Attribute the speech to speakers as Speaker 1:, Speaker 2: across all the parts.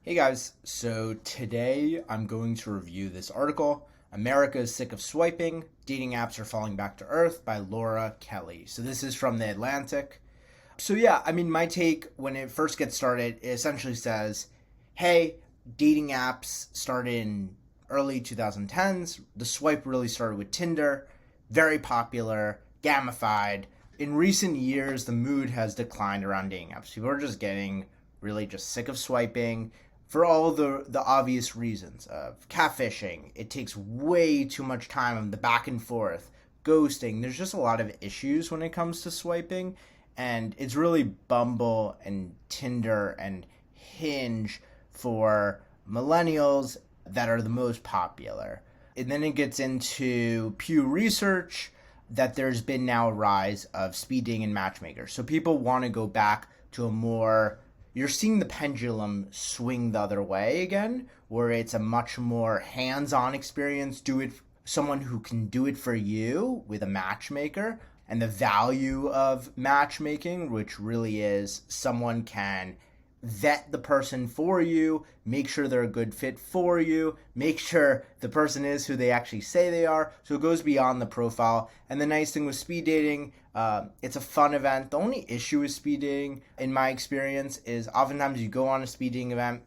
Speaker 1: Hey guys, so today I'm going to review this article, America is Sick of Swiping, Dating Apps Are Falling Back to Earth by Laura Kelly. So this is from The Atlantic. So yeah, my take when it first gets started, it essentially says, hey, dating apps started in early 2010s. The swipe really started with Tinder, very popular, gamified. In recent years, the mood has declined around dating apps. People are just getting really just sick of swiping for all the obvious reasons of catfishing. It takes way too much time on the back and forth, ghosting. There's just a lot of issues when it comes to swiping, and it's really Bumble and Tinder and Hinge for millennials that are the most popular. And then it gets into Pew Research that there's been now a rise of speed dating and matchmakers. So people want to go back to a more, you're seeing the pendulum swing the other way again, where it's a much more hands-on experience. Someone who can do it for you with a matchmaker, and the value of matchmaking, which really is someone can vet the person for you, make sure they're a good fit for you, make sure the person is who they actually say they are. So it goes beyond the profile. And the nice thing with speed dating, it's a fun event. The only issue with speed dating, in my experience, is oftentimes you go on a speed dating event,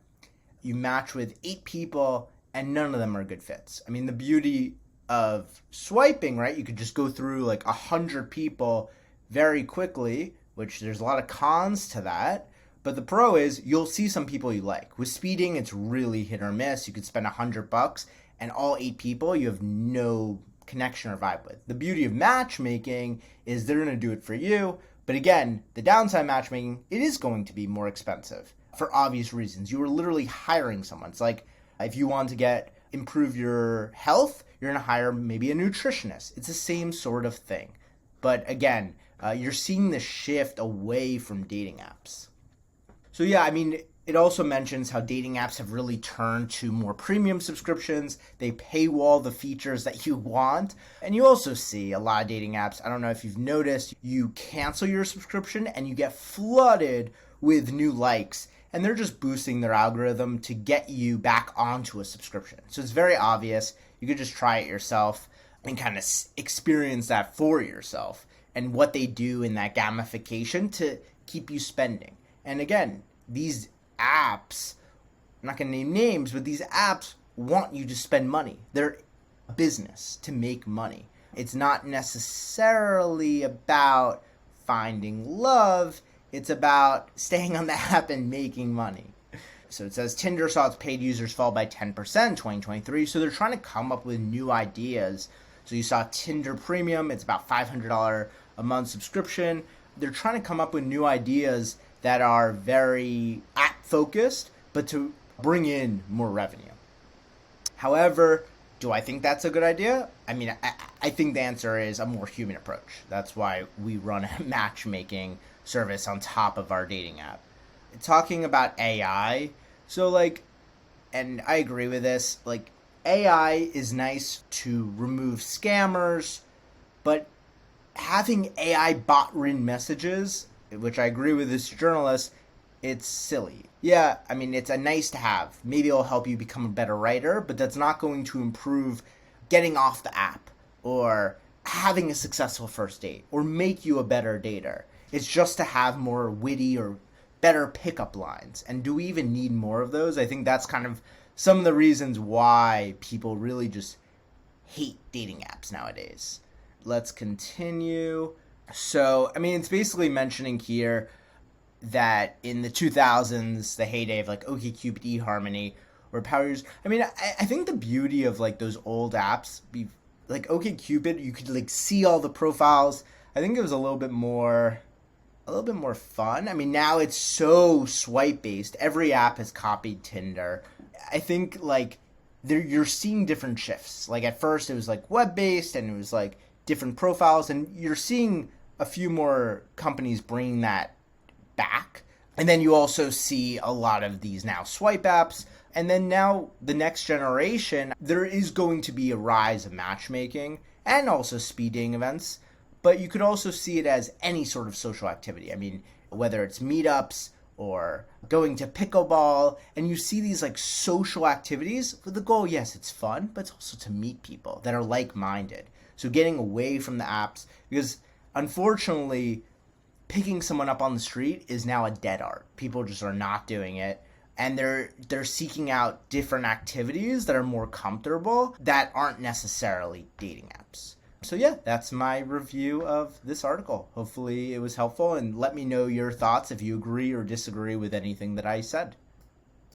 Speaker 1: you match with 8 people, and none of them are good fits. The beauty of swiping, right? You could just go through like 100 people very quickly, which there's a lot of cons to that. But the pro is you'll see some people you like. With speeding, it's really hit or miss. You could spend $100 and all 8 people you have no connection or vibe with. The beauty of matchmaking is they're going to do it for you. But again, the downside of matchmaking, it is going to be more expensive for obvious reasons. You are literally hiring someone. It's like if you want to improve your health, you're going to hire maybe a nutritionist. It's the same sort of thing. But again, you're seeing the shift away from dating apps. So yeah, it also mentions how dating apps have really turned to more premium subscriptions. They paywall the features that you want. And you also see a lot of dating apps, I don't know if you've noticed, you cancel your subscription and you get flooded with new likes. And they're just boosting their algorithm to get you back onto a subscription. So it's very obvious. You could just try it yourself and kind of experience that for yourself and what they do in that gamification to keep you spending. And again, these apps, I'm not going to name names, but these apps want you to spend money. They're a business to make money. It's not necessarily about finding love. It's about staying on the app and making money. So it says Tinder saw its paid users fall by 10% in 2023. So they're trying to come up with new ideas. So you saw Tinder Premium. It's about $500 a month subscription. They're trying to come up with new ideas that are very app-focused, but to bring in more revenue. However, do I think that's a good idea? I think the answer is a more human approach. That's why we run a matchmaking service on top of our dating app. Talking about AI, and I agree with this, AI is nice to remove scammers, but having AI bot-written messages, which I agree with this journalist, it's silly. Yeah, it's a nice to have. Maybe it'll help you become a better writer, but that's not going to improve getting off the app or having a successful first date or make you a better dater. It's just to have more witty or better pickup lines. And do we even need more of those? I think that's kind of some of the reasons why people really just hate dating apps nowadays. Let's continue. So, it's basically mentioning here that in the 2000s, the heyday of OkCupid, eHarmony, or Power Users. I think the beauty of those old apps, OkCupid, you could see all the profiles. I think it was a little bit more fun. Now it's so swipe based. Every app has copied Tinder. I think you're seeing different shifts. At first it was web based and it was different profiles, and you're seeing a few more companies bringing that back. And then you also see a lot of these now swipe apps. And then now the next generation, there is going to be a rise of matchmaking and also speed dating events. But you could also see it as any sort of social activity. Whether it's meetups or going to pickleball, and you see these like social activities with the goal, yes, it's fun, but it's also to meet people that are like-minded. So getting away from the apps, because unfortunately, picking someone up on the street is now a dead art. People just are not doing it, and they're seeking out different activities that are more comfortable that aren't necessarily dating apps. So yeah, that's my review of this article. Hopefully it was helpful, and let me know your thoughts if you agree or disagree with anything that I said.